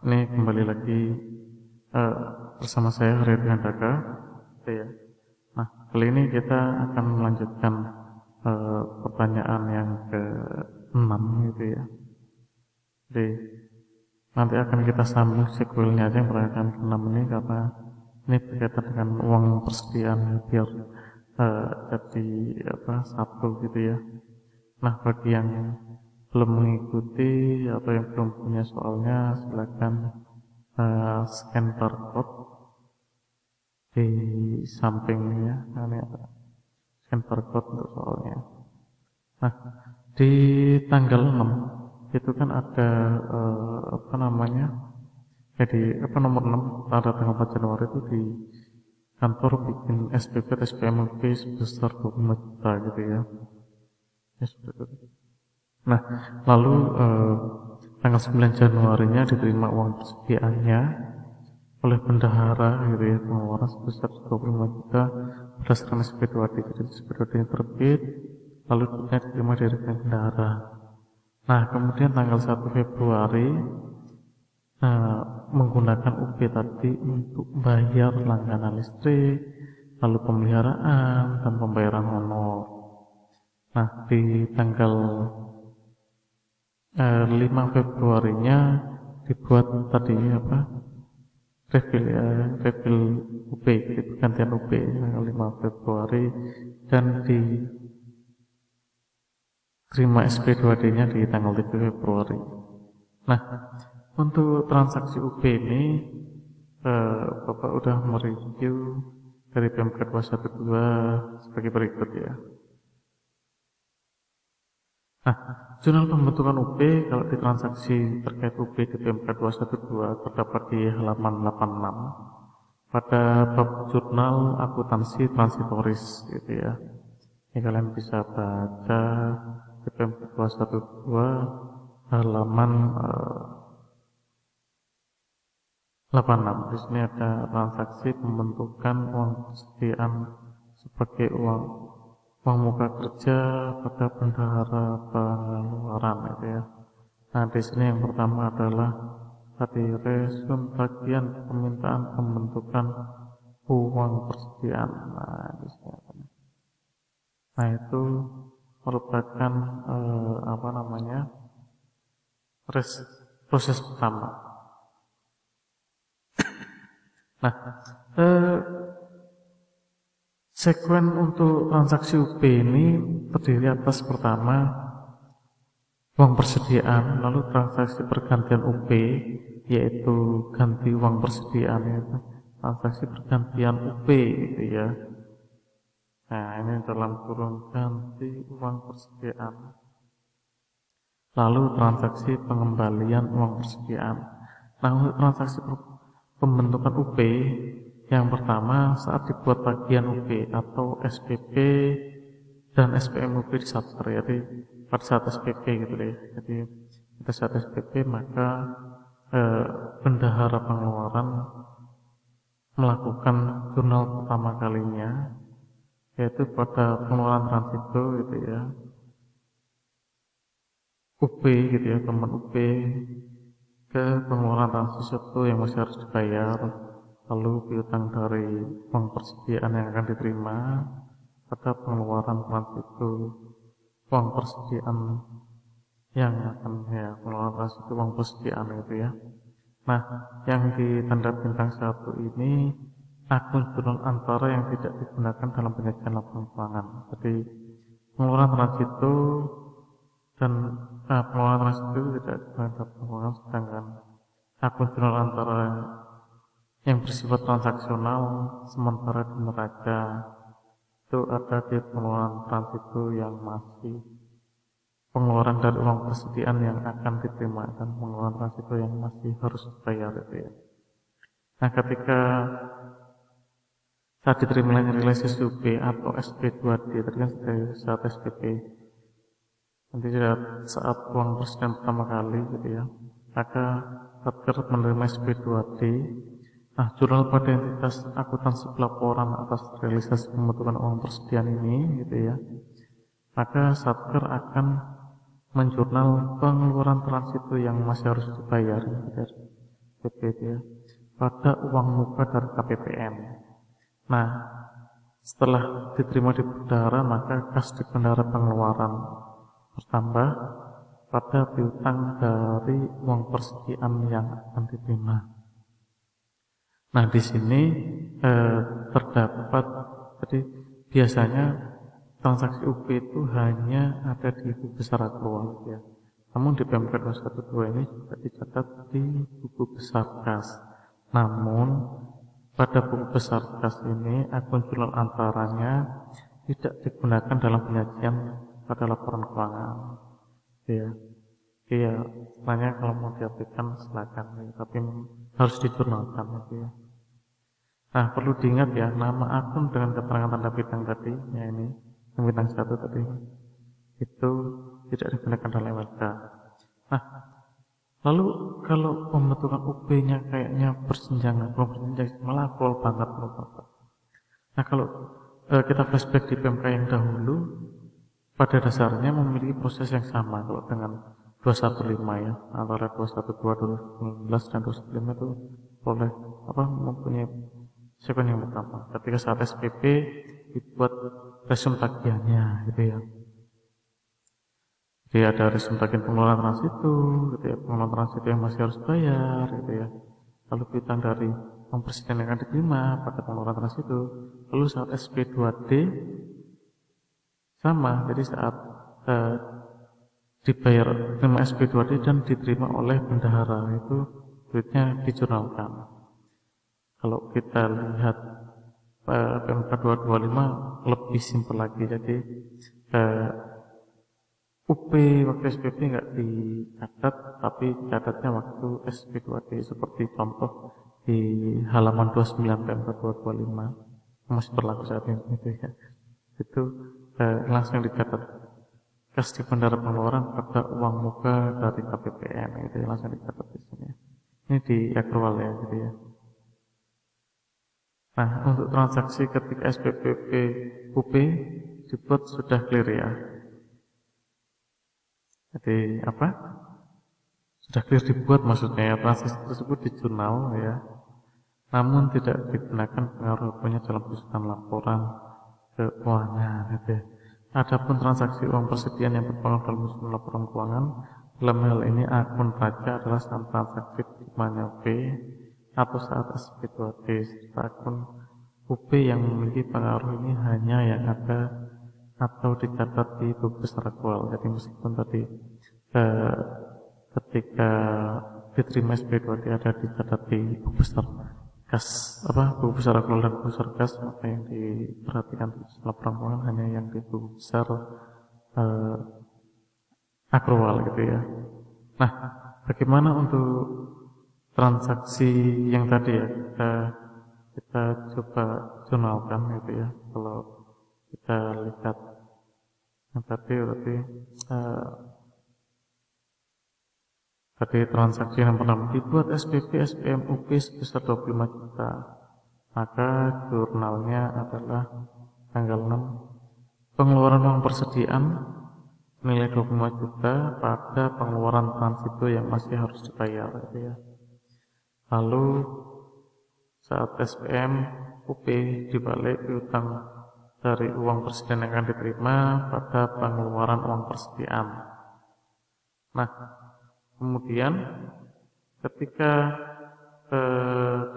Ini kembali lagi bersama saya Heri Handaka, gitu ya. Nah, kali ini kita akan melanjutkan pertanyaan yang ke-6 gitu ya. Jadi nanti akan kita sambung sequelnya aja yang pertanyaan ke-6 ini, karena ini berkaitan dengan uang persediaan biar jadi satu gitu ya. Nah, bagi yang belum mengikuti atau yang belum punya soalnya, silakan scan barcode di sampingnya. Nah, ini ada scan barcode untuk soalnya. Nah, di tanggal 6 itu kan ada nomor 6 pada tanggal 4 Januari itu di kantor bikin SPP atau SPMUP sebesar 25 juta gitu ya. Nah, lalu tanggal 9 Januarinya diterima uang persediaannya oleh bendahara gitu ya, pengeluaran sebesar 25 juta berdasarkan SP2D. Jadi SP2D terbit, lalu duitnya diterima dari rekening bendahara. Nah, kemudian tanggal 1 Februari menggunakan UP tadi untuk bayar langganan listrik, lalu pemeliharaan dan pembayaran honor. Nah, di tanggal 5 Februarinya dibuat tadi refill UP, gantian UP tanggal 5 Februari, dan diterima SP2D-nya di tanggal 3 Februari. Nah, untuk transaksi UP ini Bapak udah mereview dari PMK 212 sebagai berikut ya. Nah, jurnal pembentukan UP kalau di transaksi terkait UP di PMK 212 terdapat di halaman 86 pada bab jurnal akuntansi transitoris gitu ya. Ini kalian bisa baca di PMK 212 halaman 86. Di sini ada transaksi pembentukan uang persediaan sebagai uang muka kerja pada bendahara pengeluaran gitu ya. Nah, di sini yang pertama adalah tadi resume bagian permintaan pembentukan uang persediaan. Nah, di sini. Nah, itu merupakan proses pertama. Nah, sekuen untuk transaksi UP ini terdiri atas pertama uang persediaan, lalu transaksi pergantian UP, yaitu ganti uang persediaan, yaitu transaksi pergantian UP gitu ya. Nah, ini dalam kurung ganti uang persediaan, lalu transaksi pengembalian uang persediaan. Nah, untuk transaksi pembentukan UP yang pertama saat dibuat bagian UP atau SPP dan SPMUP di Satker, jadi pada saat SPP gitu ya. Jadi pada saat SPP maka bendahara pengeluaran melakukan jurnal pertama kalinya, yaitu pada pengeluaran transito gitu ya, UP gitu ya, teman UP ke pengeluaran transito yang masih harus dibayar, lalu piutang dari uang persediaan yang akan diterima pada pengeluaran transito uang persediaan yang akan pengeluaran transito uang persediaan itu ya. Nah, yang di tanda bintang 1 ini akun jurnal antara yang tidak digunakan dalam penyajian laporan keuangan. Jadi pengeluaran transito dan pengeluaran transito tidak digunakan dalam keuangan, sedangkan akun jurnal antara yang bersifat transaksional sementara di neraca itu ada di pengeluaran transito yang masih pengeluaran dari uang persediaan yang akan diterima dan pengeluaran transito yang masih harus dibayar itu ya. Nah, ketika saat diterima realisasi UP atau SP2D tadi kan saat SPP, nanti saat uang persediaan pertama kali gitu ya, maka Satker menerima SP2D. Nah, jurnal pada entitas akuntansi pelaporan atas realisasi pembentukan uang persediaan ini gitu ya, maka Satker akan menjurnal pengeluaran transito yang masih harus dibayar gitu. SPP itu ya, pada uang muka dari KPPN. Nah, setelah diterima di bendahara, maka kas di bendahara pengeluaran bertambah pada piutang dari uang persediaan yang akan diterima. Nah, di sini terdapat, jadi biasanya transaksi UP itu hanya ada di buku besar akrual ya. Namun di PMK 212 ini juga dicatat di buku besar kas. Namun pada buku besar kas ini akun jurnal antaranya tidak digunakan dalam penyajian pada laporan keuangan. Ya, iya. Sebenarnya kalau mau diaplikasikan silakan, ya, tapi harus dijurnalkan gitu ya. Nah, perlu diingat ya, nama akun dengan keterangan tanda bidang tadi, ya ini, yang bidang 1 tadi, itu tidak digunakan dalam MLK. Nah, lalu kalau pembentukan UP-nya kayaknya bersenjangan, belum bersenjangan, malah aktual banget menurut Bapak. Nah, kalau kita flashback di PMK yang dahulu, pada dasarnya memiliki proses yang sama kalau dengan 215 ya, antara 212 2019 dan 215 itu boleh mempunyai sekuen yang pertama. Ketika saat SPP dibuat resume tagihannya gitu ya. Jadi ada resume tagihan pengeluaran transitu, gitu ya, pengeluaran transitu yang masih harus bayar, gitu ya. Lalu piutang dari uang persediaan yang akan diterima pada pengeluaran transitu. Lalu saat SP2D sama, jadi saat dibayar terima SP2D dan diterima oleh bendahara itu duitnya dijurnalkan. Kalau kita lihat PMK 225 lebih simpel lagi, jadi UP waktu SPP nggak dicatat, tapi catatnya waktu SP2D seperti contoh di halaman 29 PMK 225 masih berlaku saat ini gitu ya. Itu langsung dicatat kas di bendahara pengeluaran pada uang muka dari KPPN itu ya, langsung dicatat di sini. Ini di akrual ya gitu ya. Nah, untuk transaksi ketika SPPP UP dibuat sudah clear ya. Jadi apa? Sudah clear dibuat maksudnya ya, transaksi tersebut di jurnal ya. Namun tidak digunakan pengaruh hukumnya dalam penyusunan laporan keuangan gitu ya. Adapun transaksi uang persediaan yang berpengaruh dalam penyusunan laporan keuangan, dalam hal ini akun raja adalah saat transaksi terimanya P atau saat SP2D. Akun UP yang memiliki pengaruh ini hanya yang ada atau dicatat di buku besar aktual. Jadi meskipun tadi ketika diterima SP2D ada dicatat di buku besar kas buku besar aktual dan buku besar kas, maka yang diperhatikan di laporan keuangan hanya yang di buku besar aktual gitu ya. Nah, bagaimana untuk transaksi yang tadi ya, kita coba jurnalkan gitu ya. Kalau kita lihat yang tadi berarti tadi transaksi yang pertama dibuat SPP SPM UP sebesar 25 juta, maka jurnalnya adalah tanggal 6 pengeluaran uang persediaan nilai 25 juta pada pengeluaran transito yang masih harus dibayar gitu ya. Lalu saat SPM UP dibalik piutang dari uang persediaan yang akan diterima pada pengeluaran uang persediaan. Nah, kemudian ketika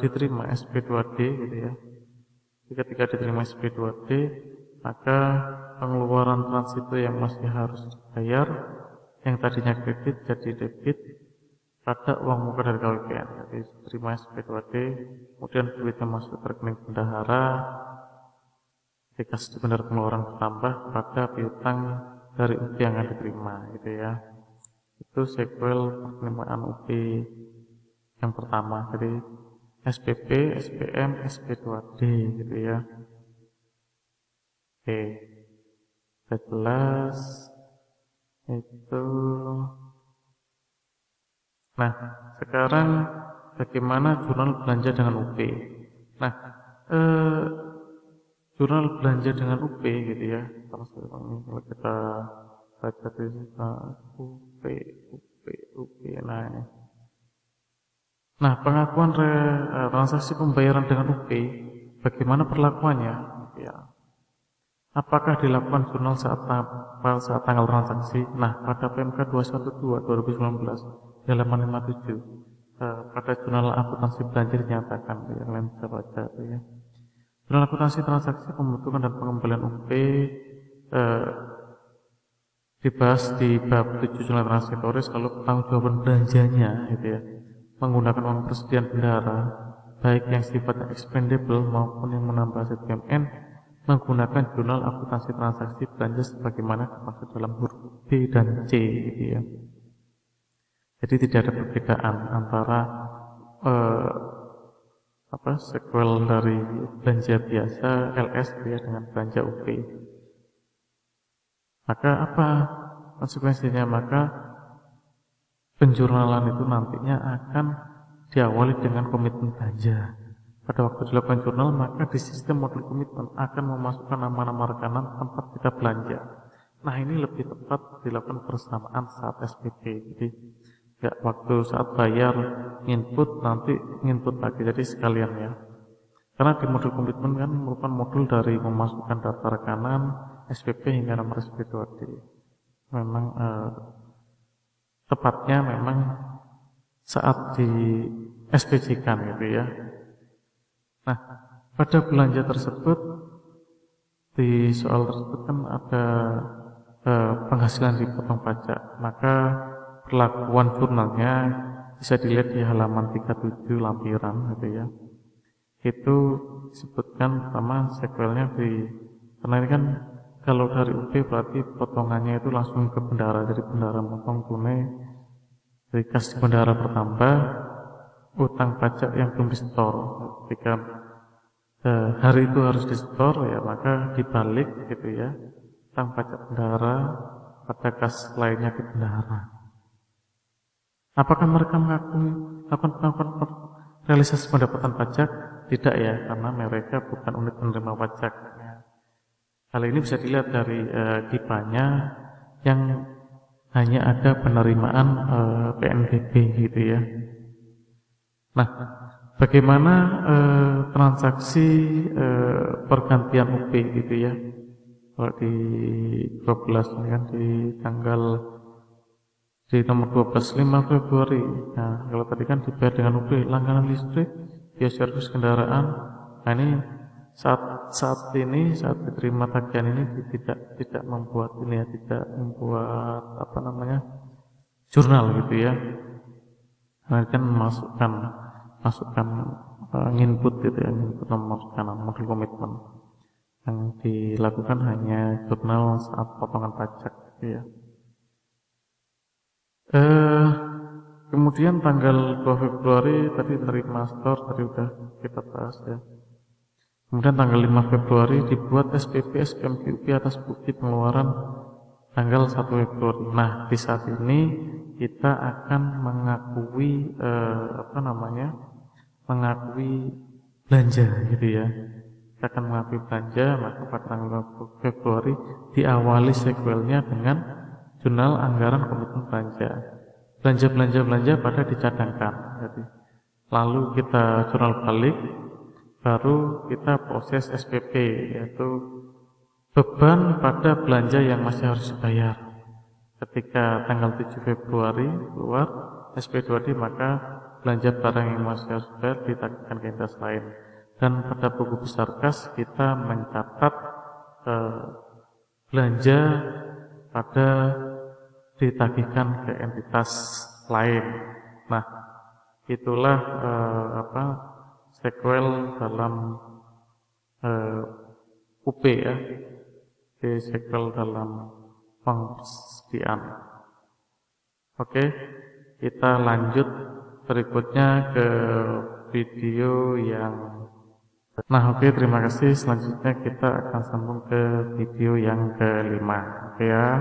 diterima SP2D gitu ya, ketika diterima SP2D, maka pengeluaran transito yang masih harus dibayar yang tadinya kredit jadi debit pada uang muka dari KPPN. Jadi terima SP2D, kemudian duitnya masuk ke rekening bendahara, dikasih benar pengeluaran bertambah pada piutang dari UP yang akan diterima gitu ya. Itu sequel penerimaan UP yang pertama, jadi SPP, SPM, SP2D gitu ya. Oke, jelas itu. Nah, sekarang bagaimana jurnal belanja dengan UP? Nah, jurnal belanja dengan UP gitu ya. Kalau kita baca di UP. Nah ini. Nah, pengakuan transaksi pembayaran dengan UP, bagaimana perlakuannya? Ya. Apakah dilakukan jurnal saat tanggal transaksi? Nah, pada PMK 212 2019 di halaman 57 pada jurnal akuntansi belanja dinyatakan, yang lain bisa baca ya. Jurnal akuntansi transaksi pembentukan dan pengembalian UP dibahas di bab 7 jurnal transitoris, lalu pertanggungjawaban belanjanya gitu ya, menggunakan uang persediaan bendahara baik yang sifatnya expendable maupun yang menambah aset BUMN menggunakan jurnal akuntansi transaksi belanja sebagaimana dimaksud dalam huruf B dan C gitu ya. Jadi tidak ada perbedaan antara sequel dari belanja biasa LS ya dengan belanja UP. Maka apa konsekuensinya? Maka penjurnalan itu nantinya akan diawali dengan komitmen belanja. Pada waktu dilakukan jurnal, maka di sistem modul komitmen akan memasukkan nama-nama rekanan tempat kita belanja. Nah, ini lebih tepat dilakukan bersamaan saat SPP. Jadi ya, waktu saat bayar input nanti input lagi, jadi sekalian ya. Karena di modul komitmen kan merupakan modul dari memasukkan data rekanan SPP hingga nomor SP2D. Memang tepatnya memang saat di SPJ-kan gitu ya. Nah, pada belanja tersebut di soal tersebut kan ada penghasilan dipotong pajak, maka perlakuan jurnalnya bisa dilihat di halaman 37 lampiran gitu ya. Itu disebutkan pertama sequelnya karena ini kan kalau dari UP berarti potongannya itu langsung ke bendahara, jadi bendahara motong tunai, dari kas bendahara bertambah, utang pajak yang belum disetor. Ketika hari itu harus disetor ya, maka dibalik gitu ya, utang pajak bendahara pada kas lainnya di bendahara. Apakah mereka melakukan realisasi pendapatan pajak? Tidak ya, karena mereka bukan unit penerima pajak. Hal ini bisa dilihat dari DIPA-nya yang hanya ada penerimaan PNBP gitu ya. Nah, bagaimana transaksi pergantian UP gitu ya? Kalau di 12 ini kan di nomor 12 5 Februari. Nah, kalau tadi kan dibayar dengan UP langganan listrik, biaya servis kendaraan. Nah, ini saat diterima tagihan ini tidak membuat jurnal gitu ya. Nah, kan masukkan input gitu ya, input nomor kanan modul komitmen yang dilakukan hanya jurnal saat potongan pajak gitu ya. Kemudian tanggal 2 Februari tadi dari master tadi udah kita bahas ya. Kemudian tanggal 5 Februari dibuat SPP SPMQP atas bukti pengeluaran tanggal 1 Februari. Nah, di saat ini kita akan mengakui belanja gitu ya. Kita akan mengakui belanja, maka pada tanggal 2 Februari diawali sequelnya dengan jurnal anggaran komitmen belanja. Belanja pada dicadangkan. Jadi, lalu kita jurnal balik, baru kita proses SPP, yaitu beban pada belanja yang masih harus dibayar. Ketika tanggal 7 Februari keluar SP2D, maka belanja barang yang masih harus dibayar ditagihkan ke entitas lain. Dan pada buku besar kas kita mencatat belanja pada ditagihkan ke entitas lain. Nah, itulah sequel dalam UP ya, di sequel dalam pengersediaan. Oke, kita lanjut berikutnya ke video yang terima kasih. Selanjutnya kita akan sambung ke video yang kelima. Oke ya.